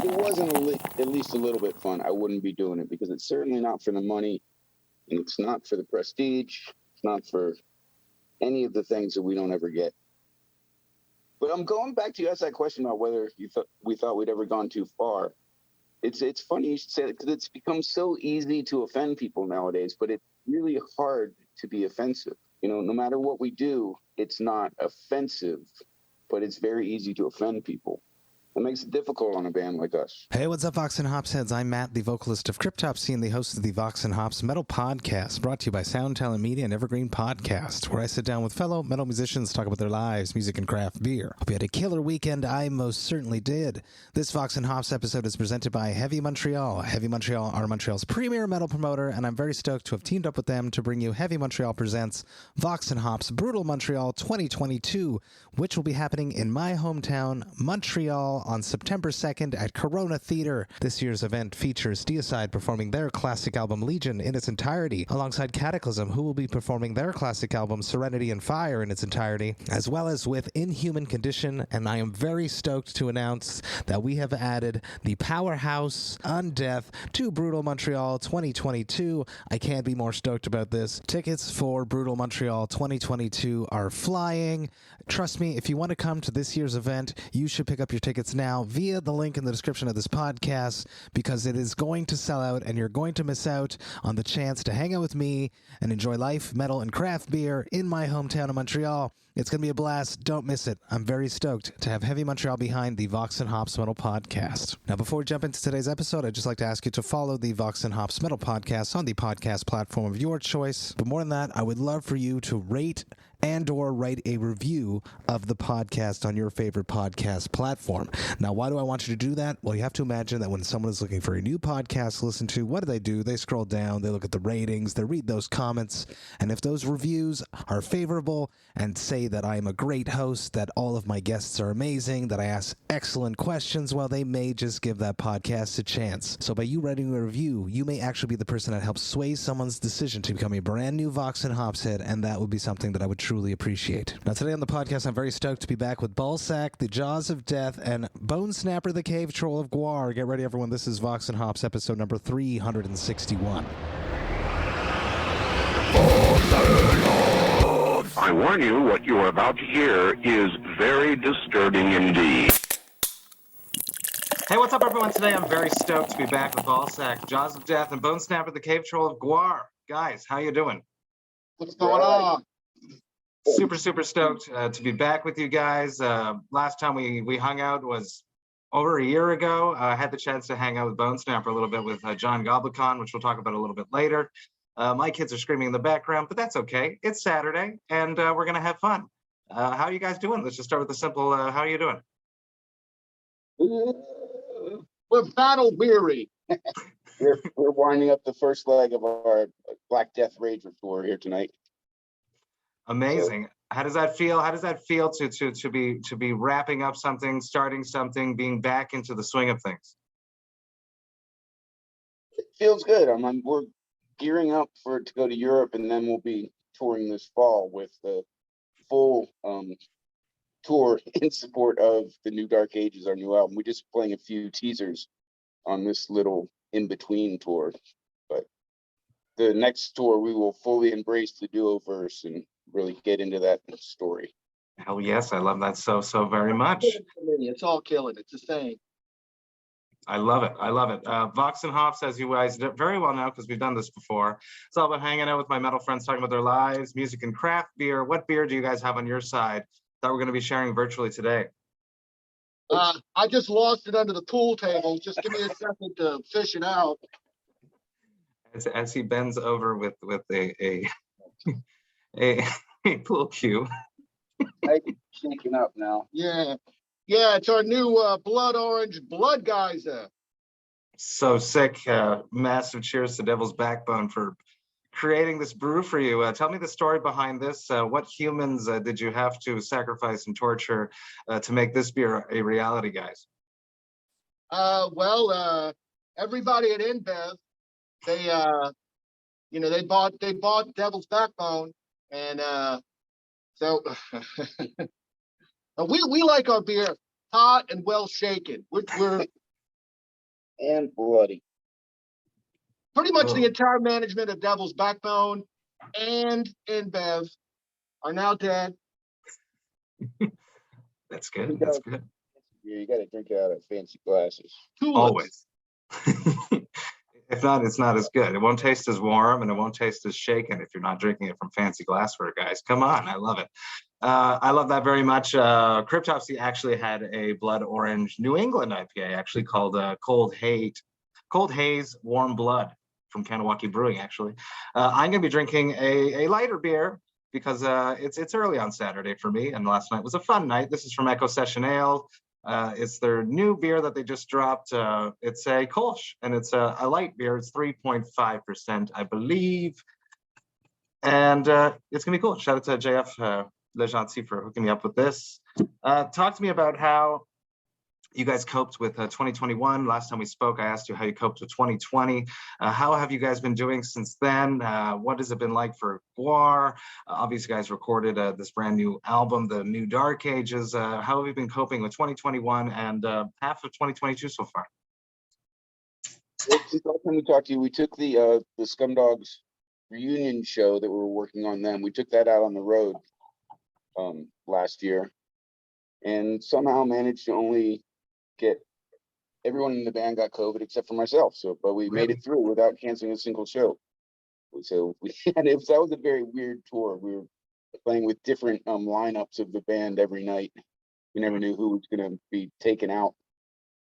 it wasn't at least a little bit fun, I wouldn't be doing it, because it's certainly not for the money, and it's not for the prestige. It's not for any of the things that we don't ever get. But I'm going back to you ask that question about whether we thought we'd ever gone too far. It's funny you should say that, because it's become so easy to offend people nowadays, but it's really hard to be offensive. You know, no matter what we do, it's not offensive, but it's very easy to offend people. It makes it difficult on a band like us. Hey, what's up, Vox and Hops heads? I'm Matt, the vocalist of Cryptopsy and the host of the Vox and Hops Metal Podcast, brought to you by Sound Talent Media and Evergreen Podcast, where I sit down with fellow metal musicians, talk about their lives, music, and craft beer. Hope you had a killer weekend. I most certainly did. This Vox and Hops episode is presented by Heavy Montreal. Heavy Montreal are Montreal's premier metal promoter, and I'm very stoked to have teamed up with them to bring you Heavy Montreal Presents Vox and Hops Brutal Montreal 2022, which will be happening in my hometown, Montreal, on September 2nd at Corona Theater. This year's event features Deicide performing their classic album Legion in its entirety, alongside Cataclysm, who will be performing their classic album Serenity and Fire in its entirety, as well as with Inhuman Condition. And I am very stoked to announce that we have added the powerhouse Undeath to Brutal Montreal 2022. I can't be more stoked about this. Tickets for Brutal Montreal 2022 are flying. Trust me, if you want to come to this year's event, you should pick up your tickets now via the link in the description of this podcast, because it is going to sell out and you're going to miss out on the chance to hang out with me and enjoy life, metal, and craft beer in my hometown of Montreal. It's going to be a blast. Don't miss it. I'm very stoked to have Heavy Montreal behind the Vox and Hops Metal Podcast. Now, before we jump into today's episode, I'd just like to ask you to follow the Vox and Hops Metal Podcast on the podcast platform of your choice. But more than that, I would love for you to rate and or write a review of the podcast on your favorite podcast platform. Now, why do I want you to do that? Well, you have to imagine that when someone is looking for a new podcast to listen to, what do? They scroll down, they look at the ratings, they read those comments, and if those reviews are favorable and say that I am a great host, that all of my guests are amazing, that I ask excellent questions, well, they may just give that podcast a chance. So by you writing a review, you may actually be the person that helps sway someone's decision to become a brand new Vox and Hops head, and that would be something that I would truly appreciate. Now, today on the podcast, I'm very stoked to be back with Balsac, the Jaws of Death, and Bonesnapper, the Cave Troll of GWAR. Get ready, everyone. This is Vox and Hops, episode number 361. I warn you, what you are about to hear is very disturbing indeed. Hey, what's up, everyone? Today, I'm very stoked to be back with Balsac, Jaws of Death, and Bonesnapper, the Cave Troll of GWAR. Guys, how you doing? What's going on? Super stoked to be back with you guys. Last time we hung out was over a year ago. I had the chance to hang out with Bonesnapper a little bit with John Goblicon, which we'll talk about a little bit later. My kids are screaming in the background, but that's okay. It's Saturday, and we're going to have fun. How are you guys doing? Let's just start with the simple, how are you doing? We're battle weary. we're winding up the first leg of our Black Death Rager tour here tonight. Amazing. How does that feel? How does that feel to be wrapping up something, starting something, being back into the swing of things? It feels good. We're gearing up to go to Europe, and then we'll be touring this fall with the full tour in support of the new Dark Ages, our new album. We're just playing a few teasers on this little in-between tour, but the next tour we will fully embrace the duo-verse and really get into that story. Hell yes, I love that so very much. It's all killing. It's the same. I love it. I love it. Vox and Hops, as you guys very well know, because we've done this before. It's all about hanging out with my metal friends, talking about their lives, music, and craft beer. What beer do you guys have on your side that we're going to be sharing virtually today? I just lost it under the pool table. Just give me a second to fish it out. As he bends over with a pool cue. I'm shaking up now. Yeah, it's our new blood orange blood geyser. So sick. Massive cheers to Devils Backbone for creating this brew for you. Tell me the story behind this. What humans did you have to sacrifice and torture to make this beer a reality, guys? Well, everybody at InBev, they bought Devil's Backbone, and so we like our beer hot and well shaken. and bloody. Pretty much Oh. the entire management of Devils Backbone and InBev are now dead. That's good. That's good. Yeah, you got to drink it out of fancy glasses. Tulips. Always. If not, it's not as good. It won't taste as warm and it won't taste as shaken if you're not drinking it from fancy glassware, guys. Come on, I love it. I love that very much. Cryptopsy actually had a blood orange New England IPA, actually called Cold Haze Warm Blood from Kanawaki Brewing. Actually, I'm gonna be drinking a lighter beer because it's early on Saturday for me, and last night was a fun night. This is from Echo Session Ale. It's their new beer that they just dropped. It's a Kölsch, and it's a light beer. It's 3.5%, I believe. And it's going to be cool. Shout out to JF Legency for hooking me up with this. Talk to me about how you guys coped with 2021. Last time we spoke, I asked you how you coped with 2020. How have you guys been doing since then? What has it been like for GWAR? Obviously, you guys recorded this brand new album, The New Dark Ages. How have you been coping with 2021 and half of 2022 so far? Well, since the last time we talked to you, we took the Scumdogs reunion show that we were working on then. We took that out on the road last year, and somehow managed to only get everyone in the band got COVID except for myself. So, but we made it through without canceling a single show. So that was a very weird tour. We were playing with different lineups of the band every night. We never knew who was going to be taken out.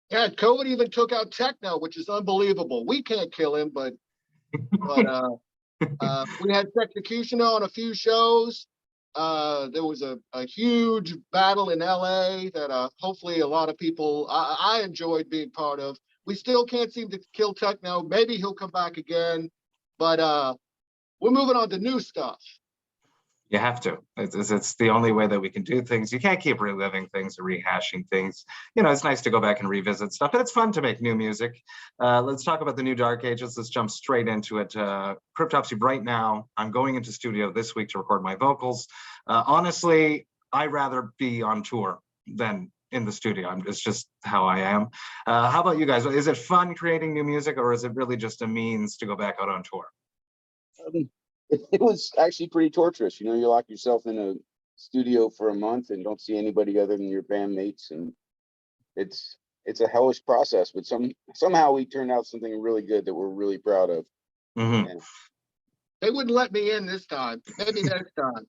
Yeah, COVID even took out Techno, which is unbelievable. We can't kill him, but we had Execution on a few shows. There was a huge battle in LA that hopefully a lot of people I enjoyed being part of. We still can't seem to kill Techno. Maybe he'll come back again, but we're moving on to new stuff. You have to. It's the only way that we can do things. You can't keep reliving things or rehashing things. You know, it's nice to go back and revisit stuff, and it's fun to make new music. Let's talk about the New Dark Ages. Let's jump straight into it. Cryptopsy, right now, I'm going into studio this week to record my vocals. Honestly, I'd rather be on tour than in the studio. It's just how I am. How about you guys? Is it fun creating new music, or is it really just a means to go back out on tour? It was actually pretty torturous. You know, you lock yourself in a studio for a month and don't see anybody other than your bandmates, and it's a hellish process. But somehow we turned out something really good that we're really proud of. Mm-hmm. And They wouldn't let me in this time. Maybe next time.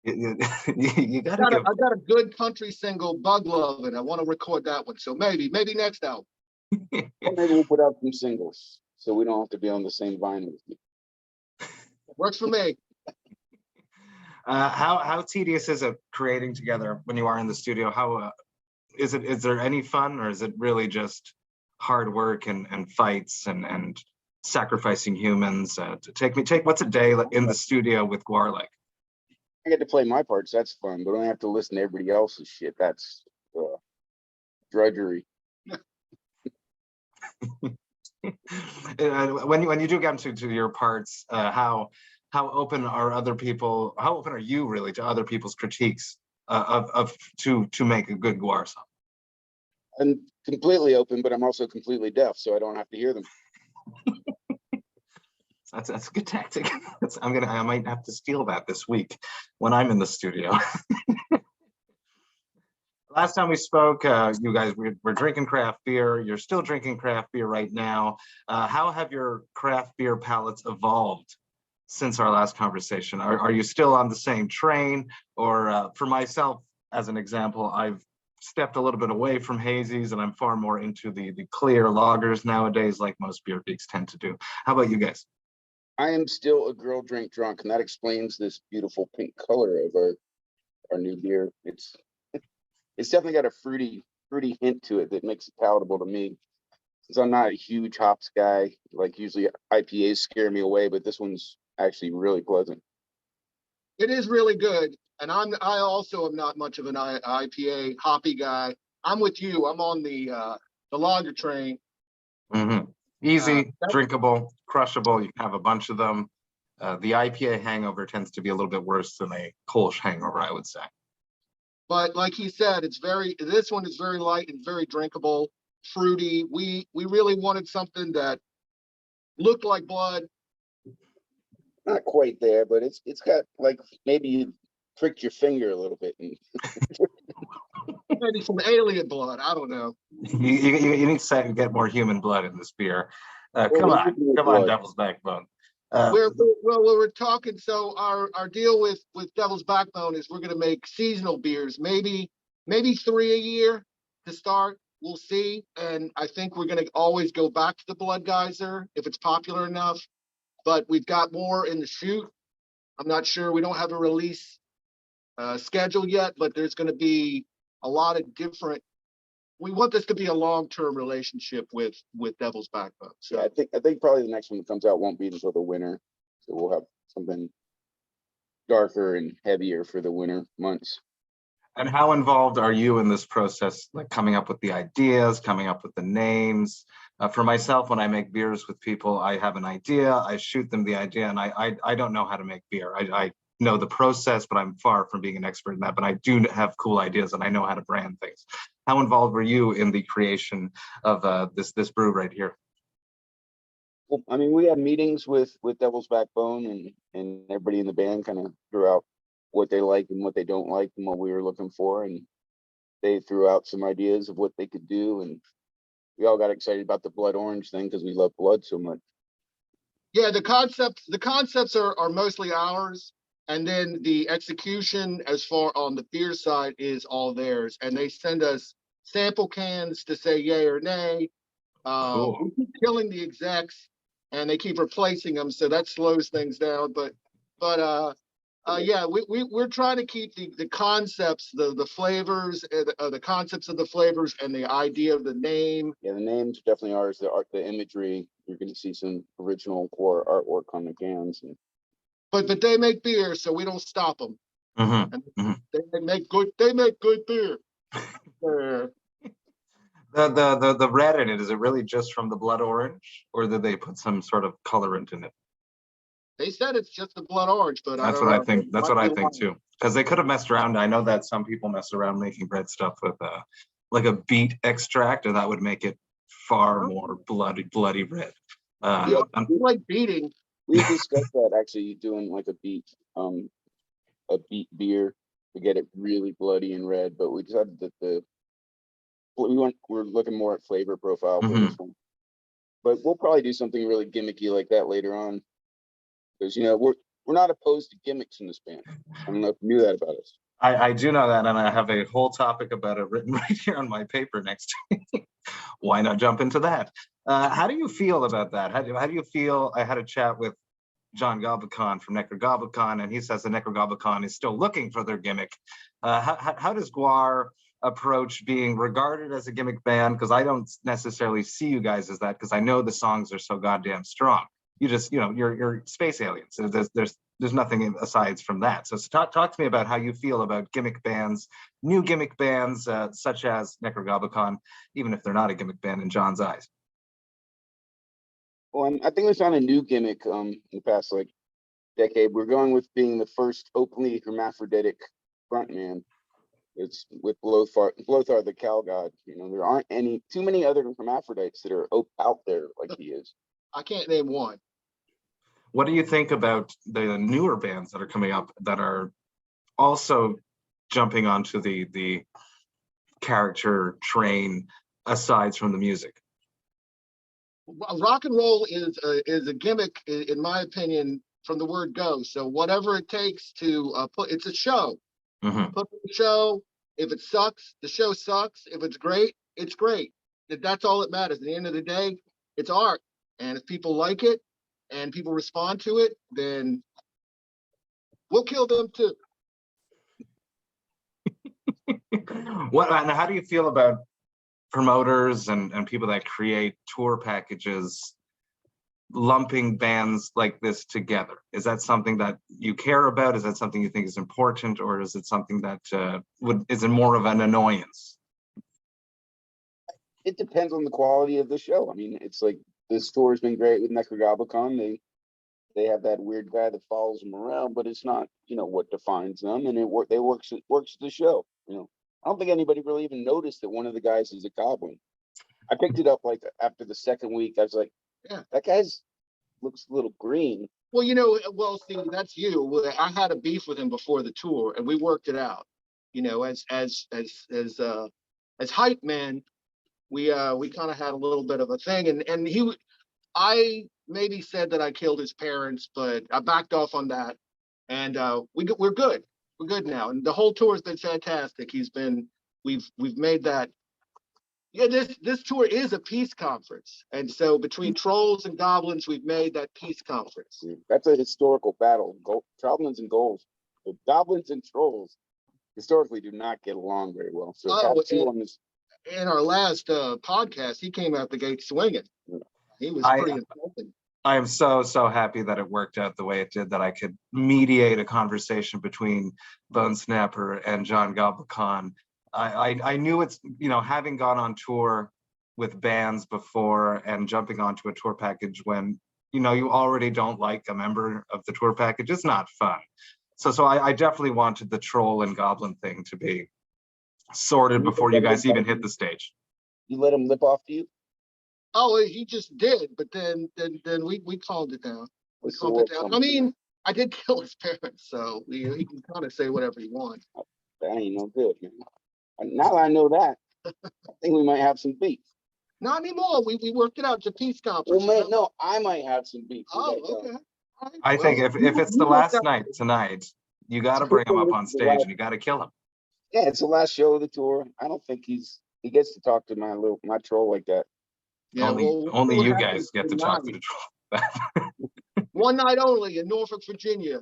You gotta give. I got a good country single, Bug Love, and I want to record that one. So maybe next album. Well, maybe we'll put out some singles so we don't have to be on the same vinyl with you. Works for me. How tedious is it creating together when you are in the studio? How is there any fun, or is it really just hard work and fights and sacrificing humans? Take what's a day in the studio with GWAR like? I get to play my parts. That's fun, but I don't have to listen to everybody else's shit. That's drudgery. When you do get into your parts, how open are other people? How open are you really to other people's critiques to make a good GWAR song? I'm completely open, but I'm also completely deaf, so I don't have to hear them. That's a good tactic. I might have to steal that this week when I'm in the studio. Last time we spoke, you guys were drinking craft beer. You're still drinking craft beer right now. How have your craft beer palates evolved since our last conversation? Are you still on the same train? Or for myself, as an example, I've stepped a little bit away from hazies and I'm far more into the clear lagers nowadays, like most beer geeks tend to do. How about you guys? I am still a girl drink drunk, and that explains this beautiful pink color of our new beer. It's definitely got a fruity hint to it that makes it palatable to me. Since I'm not a huge hops guy, like usually IPAs scare me away, but this one's actually really pleasant. It is really good, and I also am not much of an IPA hoppy guy. I'm with you. I'm on the lager train. Mm-hmm. Easy, drinkable, crushable. You can have a bunch of them. The IPA hangover tends to be a little bit worse than a Kölsch hangover, I would say. But like he said, this one is very light and very drinkable. fruity. We really wanted something that looked like blood. Not quite there, but it's got like maybe you pricked your finger a little bit. And Maybe some alien blood. I don't know. You need to get more human blood in this beer. Well, Come on, Devil's Backbone. We're talking. So our deal with Devil's Backbone is we're going to make seasonal beers, maybe 3 a year to start. We'll see. And I think we're going to always go back to the Blood Geyser if it's popular enough. But we've got more in the chute. I'm not sure. We don't have a release schedule yet, but there's going to be a lot of different. We want this to be a long-term relationship with Devil's Backbone. So yeah, I think probably the next one that comes out won't be until the winter. So we'll have something darker and heavier for the winter months. And how involved are you in this process, like coming up with the ideas, coming up with the names? For myself, when I make beers with people, I have an idea, I shoot them the idea, and I don't know how to make beer. I know the process, but I'm far from being an expert in that. But I do have cool ideas, and I know how to brand things. How involved were you in the creation of this brew right here? Well, I mean, we had meetings with Devil's Backbone, and everybody in the band kind of threw out what they like and what they don't like and what we were looking for, and they threw out some ideas of what they could do, and we all got excited about the blood orange thing because we love blood so much. yeah, the concepts are mostly ours, and then the execution as far on the beer side is all theirs. And they send us sample cans to say yay or nay. Cool. We keep killing the execs, and they keep replacing them, so that slows things down. But yeah, we're trying to keep the concepts, the flavors, the concepts of the flavors, and the idea of the name. Yeah, the name's definitely ours. The art, the imagery. You're going to see some original core artwork on the cans. And But they make beer, so we don't stop them. Mm-hmm. And Mm-hmm. they make good beer. The red in it, is it really just from the blood orange, or did they put some sort of colorant in it? They said it's just the blood orange, but That's what I think. That's what I think too. Because they could have messed around. I know that some people mess around making red stuff with like a beet extract, and that would make it far more bloody red. Yeah, like beating. we discussed that actually, doing like a beet beer to get it really bloody and red, but we decided that we're looking more at flavor profile for this one. But we'll probably do something really gimmicky like that later on, because we're not opposed to gimmicks in this band. I don't know if you knew that about us. I do know that, and I have a whole topic about it written right here on my paper next to me. Why not jump into that? How do you feel about that? How do you feel? I had a chat with John Goblikon from Necrogoblikon, and he says the Necrogoblikon is still looking for their gimmick. How does GWAR approach being regarded as a gimmick band? Because I don't necessarily see you guys as that, because I know the songs are so goddamn strong. You just, you're space aliens. There's nothing aside from that. So talk to me about how you feel about gimmick bands, new gimmick bands, such as Necrogoblikon, even if they're not a gimmick band in John's eyes. Well, I think we found a new gimmick in the past decade. We're going with being the first openly hermaphroditic frontman. It's with Lothar the cow god. There aren't too many other hermaphrodites that are out there like he is. I can't name one. What do you think about the newer bands that are coming up that are also jumping onto the character train aside from the music? Rock and roll is a gimmick, in my opinion, from the word go. So whatever it takes to it's a show. Put on the show. If it sucks, the show sucks. If it's great, it's great. That's all that matters. At the end of the day, it's art. And if people like it and people respond to it, then we'll kill them too. How do you feel about promoters and people that create tour packages lumping bands like this together? Is that something that you care about? Is that something you think is important, or is it something that is it more of an annoyance? It depends on the quality of the show. I mean, it's like this tour has been great with Necrogoblikon. They have that weird guy that follows them around, but it's not what defines them, and it works the show. I don't think anybody really even noticed that one of the guys is a goblin. I picked it up like after the second week. I was like, Yeah. that guy's looks a little green. Well, see, that's you. Well, I had a beef with him before the tour, and we worked it out. As hype men, we kind of had a little bit of a thing, and I maybe said that I killed his parents, but I backed off on that, and we're good. We're good now, and the whole tour has been fantastic. We've made that. Yeah, this tour is a peace conference, and so between trolls and goblins, we've made that peace conference. That's a historical battle. Goblins and goals, the goblins and trolls historically do not get along very well. So in our last podcast, he came out the gate swinging. He was pretty insulting. I am so happy that it worked out the way it did, that I could mediate a conversation between Bonesnapper and John Gobblecon. I knew it's, having gone on tour with bands before and jumping onto a tour package when, you already don't like a member of the tour package, it's not fun. So I definitely wanted the troll and goblin thing to be sorted before you guys even hit the stage. You let him lip off to you? Oh, he just did, but then we calmed it down. We calmed it down. I mean, I did kill his parents, so he can kind of say whatever he wants. That ain't no good, man. Now that I know that, I think we might have some beef. Not anymore. We worked it out. It's a peace conference. Well, man, no, I might have some beef. Oh, okay. Right. I think if it's the last night tonight, you got to bring him up on stage and you got to kill him. Yeah, it's the last show of the tour. I don't think he gets to talk to my troll like that. Yeah, only you guys get to talk to the troll. One night only in Norfolk, Virginia.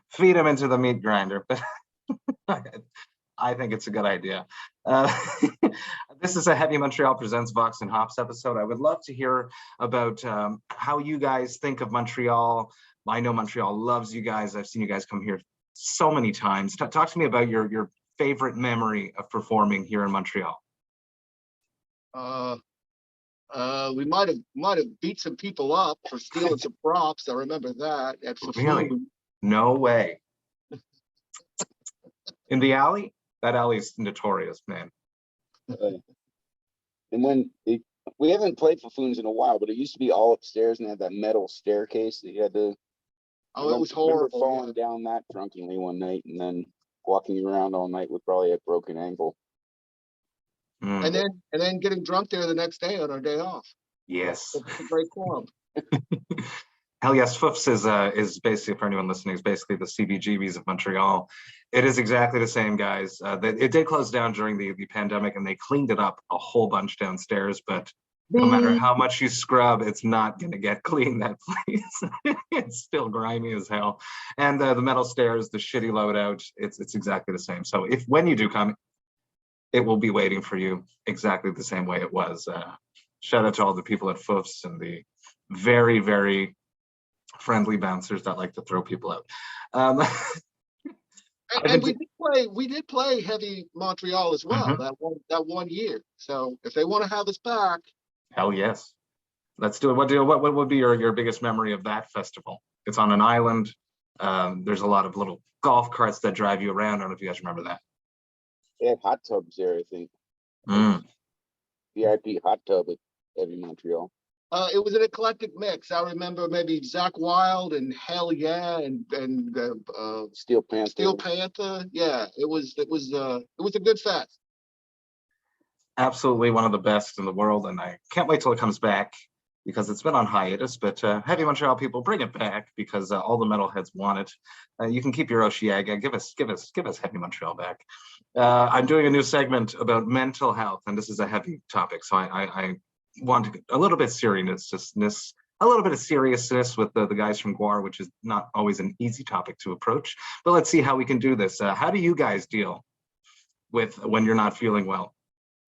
Feed him into the meat grinder. I think it's a good idea. This is a Heavy Montreal Presents Vox and Hops episode. I would love to hear about how you guys think of Montreal. I know Montreal loves you guys. I've seen you guys come here so many times. Talk to me about your favorite memory of performing here in Montreal. We might have beat some people up for stealing some props. I remember that at Really? No way. In the alley? That alley is notorious, man. And when we haven't played Fuffoons in a while, but it used to be all upstairs and had that metal staircase that you had to. Oh, it was horrible. Falling down that drunkenly one night and then walking around all night with probably a broken ankle. And then getting drunk there the next day on our day off. Yes. It's a great club. Hell yes, Foofs is basically, for anyone listening, is basically the CBGBs of Montreal. It is exactly the same, guys. It did close down during the pandemic, and they cleaned it up a whole bunch downstairs. But no matter how much you scrub, it's not going to get clean, that place. It's still grimy as hell. And the metal stairs, the shitty loadout, it's exactly the same. So when you do come, it will be waiting for you exactly the same way it was. Shout out to all the people at Foofs and the very, very friendly bouncers that like to throw people out. And we did play Heavy Montreal as well, that one year. So if they want to have us back, hell yes, let's do it. What would be your biggest memory of that festival? It's on an island. There's a lot of little golf carts that drive you around. I don't know if you guys remember that. They had hot tubs there, I think. VIP hot tub at Heavy Montreal. It was an eclectic mix. I remember maybe Zach Wild and Hell Yeah and Steel Panther. Steel Panther. Yeah, it was a good fest. Absolutely one of the best in the world, and I can't wait till it comes back because it's been on hiatus. But Heavy Montreal people, bring it back because all the metalheads want it. You can keep your Oshiaga. Give us Heavy Montreal back. I'm doing a new segment about mental health, and this is a heavy topic, so I want a little bit seriousness, a little bit of seriousness with the guys from GWAR, which is not always an easy topic to approach, but let's see how we can do this. How do you guys deal with when you're not feeling well?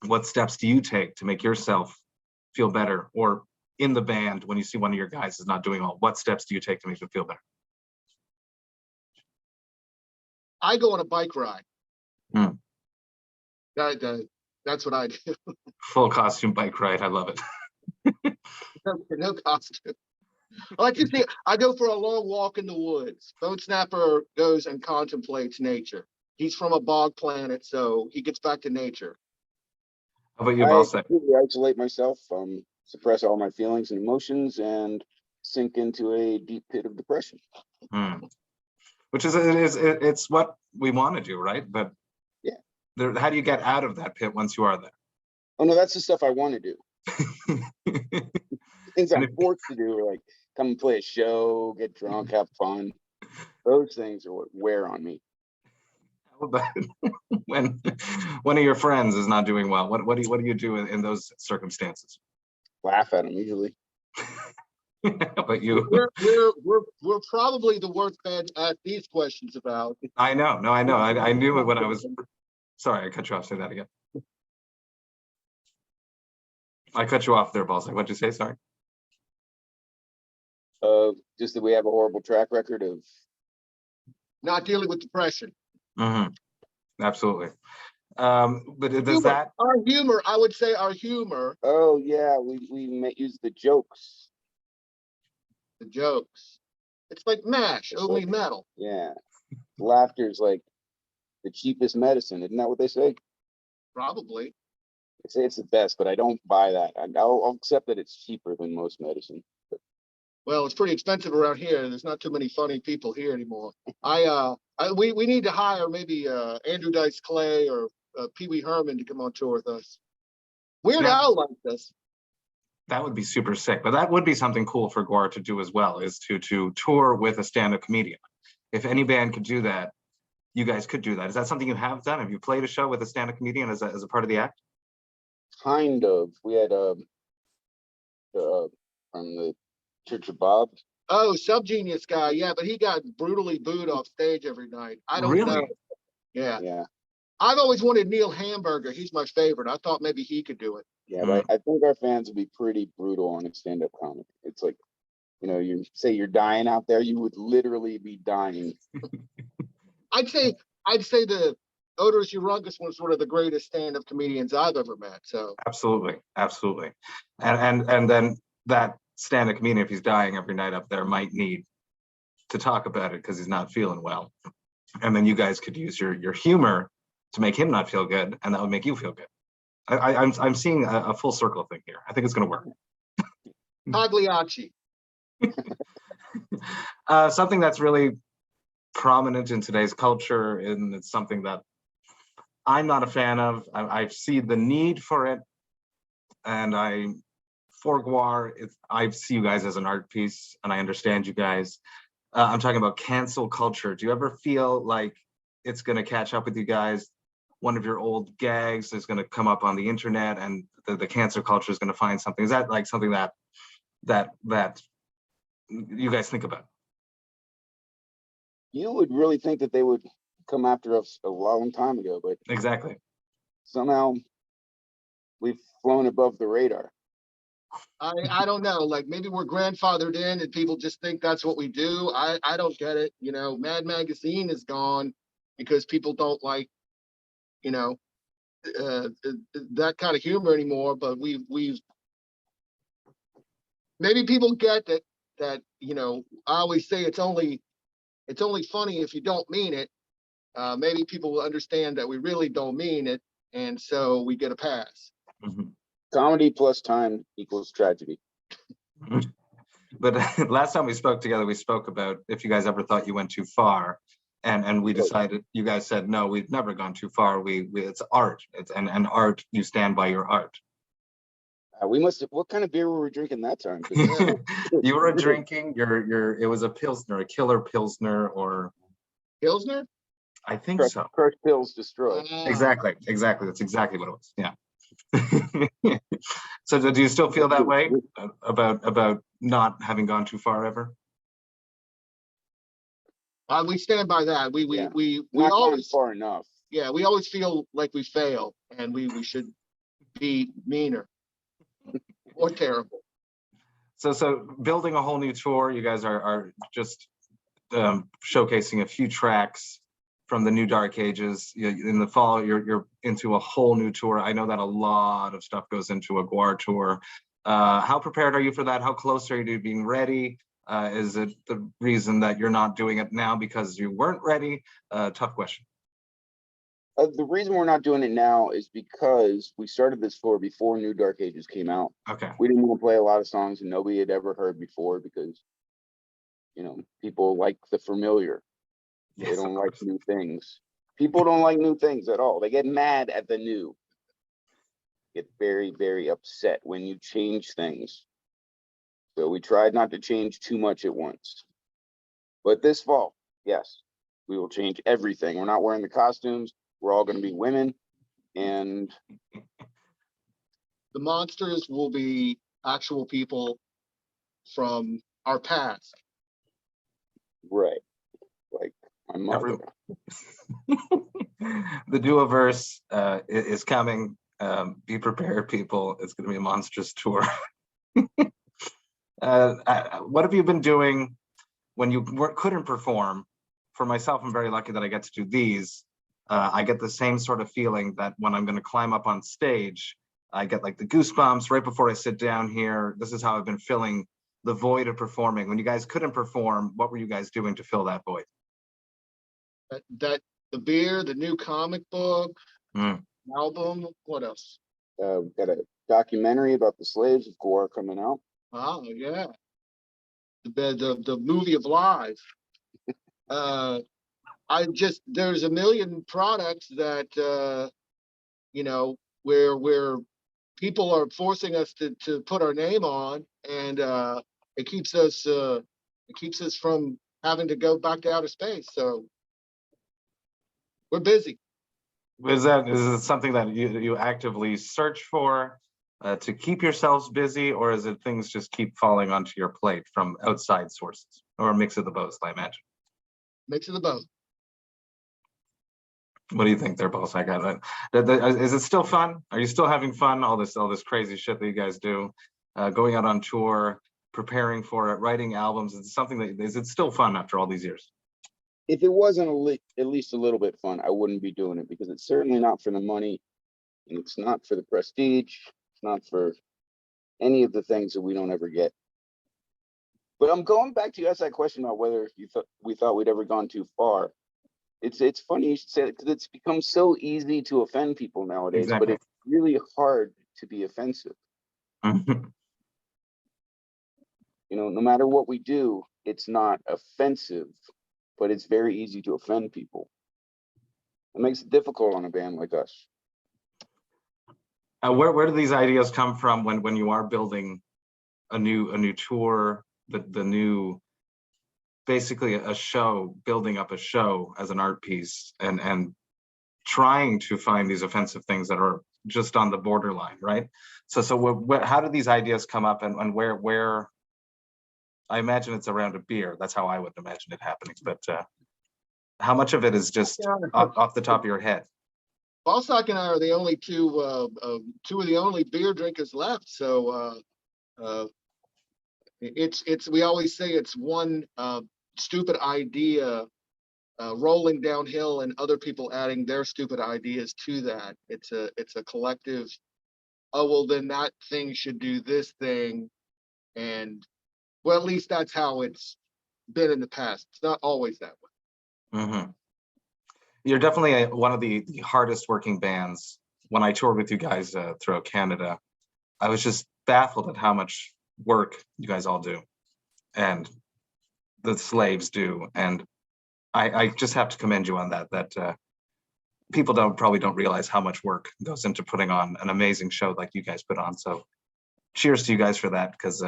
What steps do you take to make yourself feel better? Or in the band, when you see one of your guys is not doing well, what steps do you take to make them feel better? I go on a bike ride. That's what I do. Full costume bike ride. I love it. No costume. I go for a long walk in the woods. Bonesnapper goes and contemplates nature. He's from a bog planet, so he gets back to nature. How about you, I Balsac? completely isolate myself, suppress all my feelings and emotions, and sink into a deep pit of depression. Hmm. Which it's what we want to do, right? But Yeah. how do you get out of that pit once you are there? Oh no, that's the stuff I want to do. Things And I'm forced to do are like come and play a show, get drunk, have fun. Those things are what wear on me. how about when one of your friends is not doing well? What do you do in those circumstances? Laugh at them usually. But you, We're probably the worst band at these questions about. I know, no, I know, I knew it when I was. Sorry, I cut you off. Say that again. I cut you off there, Balsac. What'd you say? Sorry. Just that we have a horrible track record of Not dealing with depression. Absolutely. But does Humor. that Our humor, I would say our humor, oh yeah, we use the jokes. the jokes. It's like MASH, only metal. Yeah. Laughter is like the cheapest medicine, isn't that what they say? Probably. They say it's the best, but I don't buy that. I'll accept that it's cheaper than most medicine. Well, it's pretty expensive around here. There's not too many funny people here anymore. We need to hire maybe Andrew Dice Clay or Pee Wee Herman to come on tour with us. Weird Yeah. Al like this. that would be super sick, but that would be something cool for GWAR to do as well, is to tour with a stand-up comedian. If any band could do that, you guys could do that. Is that something you have done? Have you played a show with a stand-up comedian as a part of the act? Kind of. We had from the Church of Bob. Oh, Subgenius guy. Yeah, but he got brutally booed off stage every night. I don't Really? know. Yeah. Yeah. I've always wanted Neil Hamburger. He's my favorite. I thought maybe he could do it. Yeah, but I think our fans would be pretty brutal on a stand-up comic. It's like, you say you're dying out there, you would literally be dying. I'd say the Odorous Urungus was one of the greatest stand-up comedians I've ever met. So Absolutely, absolutely. And then that stand-up comedian, if he's dying every night up there, might need to talk about it because he's not feeling well. And then you guys could use your humor to make him not feel good, and that would make you feel good. I'm seeing a full circle thing here. I think it's going to work. Pagliacci. Something that's really prominent in today's culture, and it's something that I'm not a fan of. I see the need for it, and for GWAR, I see you guys as an art piece, and I understand you guys. I'm talking about cancel culture. Do you ever feel like it's going to catch up with you guys? One of your old gags is going to come up on the internet, and the cancel culture is going to find something. Is that like something that you guys think about? You would really think that they would come after us a long time ago, but Exactly. somehow we've flown above the radar. I don't know. Like maybe we're grandfathered in and people just think that's what we do. I don't get it. Mad Magazine is gone because people don't like, that kind of humor anymore. But we've maybe people get that I always say it's only funny if you don't mean it. Maybe people will understand that we really don't mean it, and so we get a pass. Comedy plus time equals tragedy. But last time we spoke together, we spoke about if you guys ever thought you went too far, and we decided, you guys said no, we've never gone too far. It's art. And art, you stand by your art. We must have. What kind of beer were we drinking that time? You were drinking it was a Pilsner, a killer Pilsner, or Pilsner? I think so. Crush Pills Destroy. Exactly. That's exactly what it was. Yeah. So do you still feel that way about not having gone too far ever? We stand by that. We Not always far enough. Yeah, we always feel like we fail and we should be meaner or terrible. So building a whole new tour, you guys are just showcasing a few tracks from the new Dark Ages. In the fall, you're into a whole new tour. I know that a lot of stuff goes into a GWAR tour. How prepared are you for that? How close are you to being ready? Is it the reason that you're not doing it now because you weren't ready? Tough question. The reason we're not doing it now is because we started this floor before New Dark Ages came out. Okay. We didn't want to play a lot of songs that nobody had ever heard before because, you know, people like the familiar. They Yes, don't of like course. new things. People don't like new things at all. They get mad at the new. Get very, very upset when you change things. So we tried not to change too much at once. But this fall, yes, we will change everything. We're not wearing the costumes. We're all going to be women. And The monsters will be actual people from our past. right, like my mother. The Duoverse is coming. Be prepared, people. It's going to be a monstrous tour. What have you been doing when you couldn't perform? For myself, I'm very lucky that I get to do these. I get the same sort of feeling that when I'm going to climb up on stage, I get like the goosebumps right before I sit down here. This is how I've been filling the void of performing. When you guys couldn't perform, what were you guys doing to fill that void? That the beer, the new comic book, Mm. album, what else? Got a documentary about the slaves of GWAR coming out. Oh yeah. The movie of life. There's a million products that you know, where people are forcing us to put our name on, and it keeps us from having to go back to outer space. So we're busy. Is it something that you actively search for to keep yourselves busy, or is it things just keep falling onto your plate from outside sources, or a mix of the both, I imagine? Mix of the both. What do you think there, Balsac? Is it still fun? Are you still having fun? All this crazy shit that you guys do, going out on tour, preparing for it, writing albums. It's something that is it still fun after all these years? If it wasn't at least a little bit fun, I wouldn't be doing it because it's certainly not for the money, and it's not for the prestige. It's not for any of the things that we don't ever get. But I'm going back to you asked that question about whether we thought we'd ever gone too far. It's funny you should say it because it's become so easy to offend people nowadays, but Exactly. it's really hard to be offensive. Mhm. You know, no matter what we do, it's not offensive, but it's very easy to offend people. It makes it difficult on a band like us. Where do these ideas come from when you are building a new tour, the new basically a show, building up a show as an art piece and trying to find these offensive things that are just on the borderline, right? So how do these ideas come up, and where I imagine it's around a beer. That's how I would imagine it happening. But how much of it is just off the top of your head? Balsac and I are the only two of the only beer drinkers left. So it's we always say it's one stupid idea rolling downhill and other people adding their stupid ideas to that. It's a collective. Oh well, then that thing should do this thing, and well, at least that's how it's been in the past. It's not always that way. Mm-hmm. You're definitely one of the hardest working bands. When I toured with you guys throughout Canada, I was just baffled at how much work you guys all do, and the slaves do. And I just have to commend you on that. People probably don't realize how much work goes into putting on an amazing show like you guys put on. So cheers to you guys for that, because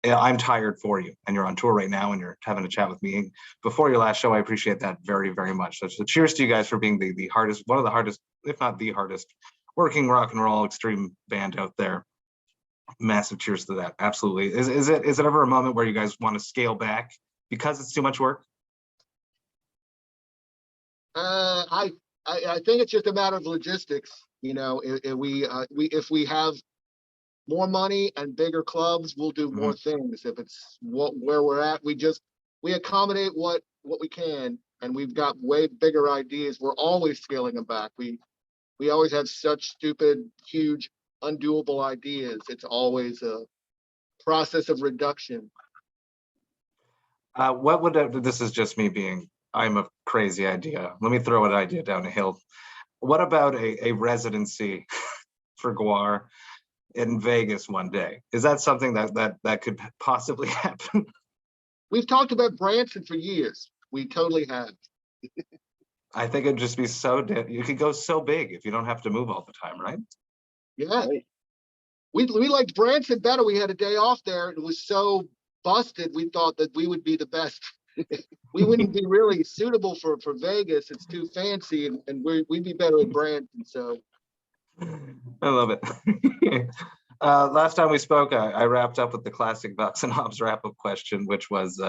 I'm tired for you, and you're on tour right now, and you're having a chat with me before your last show. I appreciate that very, very much. So cheers to you guys for being the hardest, one of the hardest, if not the hardest, working rock and roll extreme band out there. Massive cheers to that. Absolutely. Is it ever a moment where you guys want to scale back because it's too much work? I think it's just a matter of logistics. You know, if we have more money and bigger clubs, we'll do more things. If it's where we're at, we accommodate what we can, and we've got way bigger ideas. We're always scaling them back. We always have such stupid, huge, undoable ideas. It's always a process of reduction. What would this is just me being, I'm a crazy idea. Let me throw an idea down a hill. what about a residency for GWAR in Vegas one day? Is that something that could possibly happen? We've talked about Branson for years. We totally have. I think it'd just be so you could go so big if you don't have to move all the time, right? Yeah. Right. We liked Branson better. We had a day off there. It was so busted. We thought that we would be the best. We wouldn't be really suitable for Vegas. It's too fancy, and we'd be better in Branson. So I love it. Last time we spoke, I wrapped up with the classic VOX and Hops wrap-up question, which was,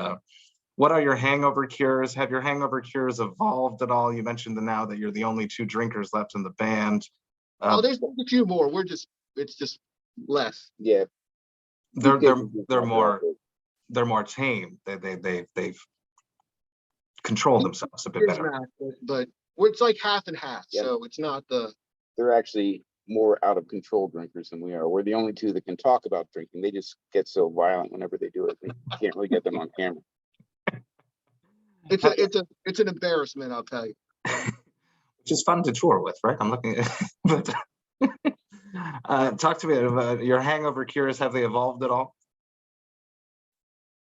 what are your hangover cures? Have your hangover cures evolved at all? You mentioned now that you're the only 2 drinkers left in the band. there's a few more. It's just less. Yeah. They're more tame. They've controlled themselves a bit better. But it's like half and half. Yeah. So it's not the. They're actually more out of control drinkers than we are. We're the only 2 that can talk about drinking. They just get so violent whenever they do it. We can't really get them on camera. It's an embarrassment, I'll tell you. Which is fun to tour with, right? I'm looking at but talk to me about your hangover cures. Have they evolved at all?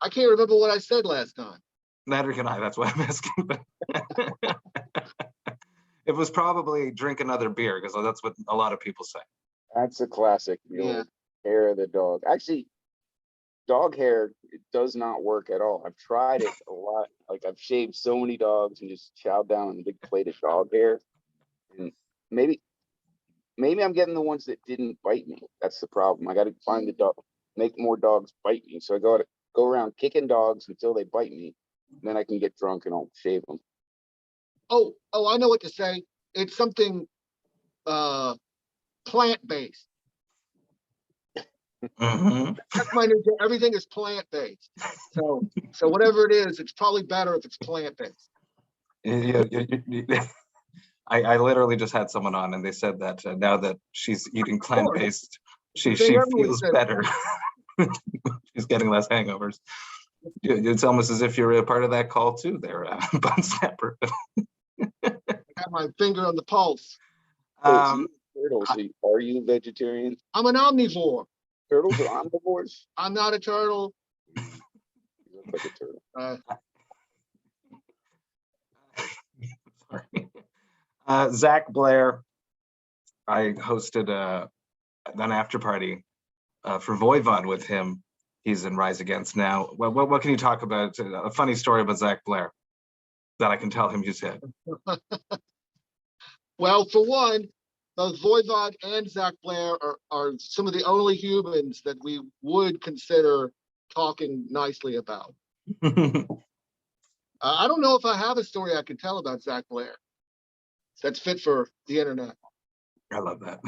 I can't remember what I said last time. Neither can I. That's why I'm asking. It was probably drink another beer, because that's what a lot of people say. That's a classic. The old hair of the dog. Actually, dog hair, it does not work at all. I've tried it a lot. Like, I've shaved so many dogs and just chowed down on a big plate of dog hair. And maybe I'm getting the ones that didn't bite me. That's the problem. I got to find the dog, make more dogs bite me. So I go around kicking dogs until they bite me. Then I can get drunk and I'll shave them. Oh, I know what to say. It's something plant-based. Mm-hmm. That's my new. Everything is plant-based. So whatever it is, it's probably better if it's plant-based. I literally just had someone on, and they said that now that she's eating plant-based, she feels better. She's getting less hangovers. It's almost as if you're a part of that call too, there, Bonesnapper. I got my finger on the pulse. Turtles, are you vegetarian? I'm an omnivore. Turtles are omnivores? I'm not a turtle. You look like a turtle. Sorry. Zach Blair, I hosted an after party for Voivod with him. He's in Rise Against now. What can you talk about? A funny story about Zach Blair that I can tell him you said. Well, for one, both Voivod and Zach Blair are some of the only humans that we would consider talking nicely about. I don't know if I have a story I can tell about Zach Blair that's fit for the internet. I love that.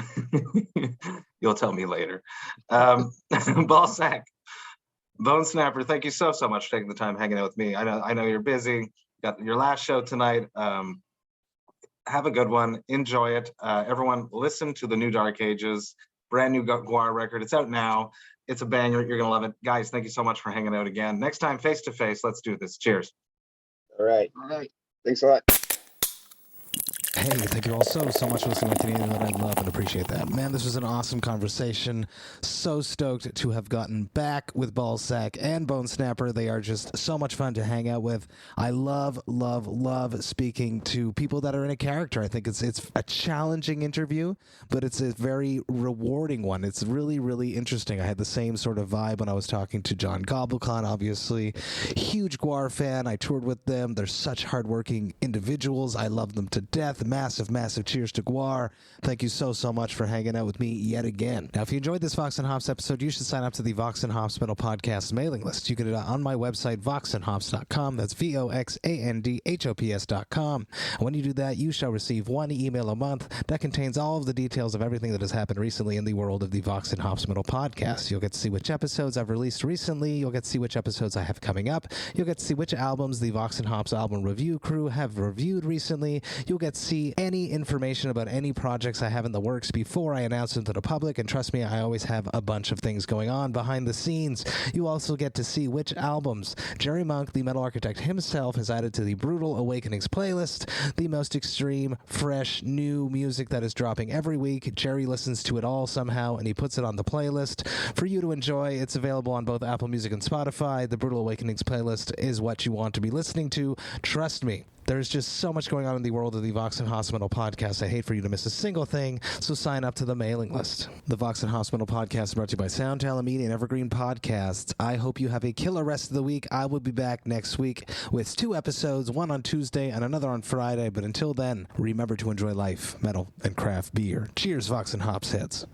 You'll tell me later. Balsac Bonesnapper, thank you so much for taking the time hanging out with me. I know you're busy. Got your last show tonight. Have a good one. Enjoy it. Everyone, listen to the new Dark Ages, brand new GWAR record. It's out now. It's a banger. You're gonna love it, guys. Thank you so much for hanging out again. Next time, face to face. Let's do this. Cheers. All right. All right. Thanks a lot. Hey, thank you all so much for listening to Canadian that I love and appreciate that. Man, this was an awesome conversation. So stoked to have gotten back with Balsac and Bonesnapper. They are just so much fun to hang out with. I love speaking to people that are in a character. I think it's a challenging interview, but it's a very rewarding one. It's really, really interesting. I had the same sort of vibe when I was talking to John Gobblecon, obviously. Huge GWAR fan. I toured with them. They're such hardworking individuals. I love them to death. Massive cheers to GWAR. Thank you so much for hanging out with me yet again. Now, if you enjoyed this Vox and Hops episode, you should sign up to the Vox and Hops Metal Podcast mailing list. You can do that on my website, voxandhops.com. That's VOXANDHOPS.com. And when you do that, you shall receive one email a month that contains all of the details of everything that has happened recently in the world of the Vox and Hops Metal Podcast. You'll get to see which episodes I've released recently. You'll get to see which episodes I have coming up. You'll get to see which albums the Vox and Hops album review crew have reviewed recently. You'll get to see see any information about any projects I have in the works before I announce them to the public, and trust me, I always have a bunch of things going on behind the scenes. You also get to see which albums Jerry Monk, the metal architect himself, has added to the Brutal Awakenings playlist, the most extreme, fresh, new music that is dropping every week. Jerry listens to it all somehow, and he puts it on the playlist for you to enjoy. It's available on both Apple Music and Spotify. The Brutal Awakenings playlist is what you want to be listening to. Trust me. There's just so much going on in the world of the Vox and Hospital podcast. I hate for you to miss a single thing, so sign up to the mailing list. The Vox and Hospital podcast is brought to you by Sound Talent Media and Evergreen Podcasts. I hope you have a killer rest of the week. I will be back next week with 2 episodes, one on Tuesday and another on Friday. But until then, remember to enjoy life, metal, and craft beer. Cheers, Vox and Hops heads.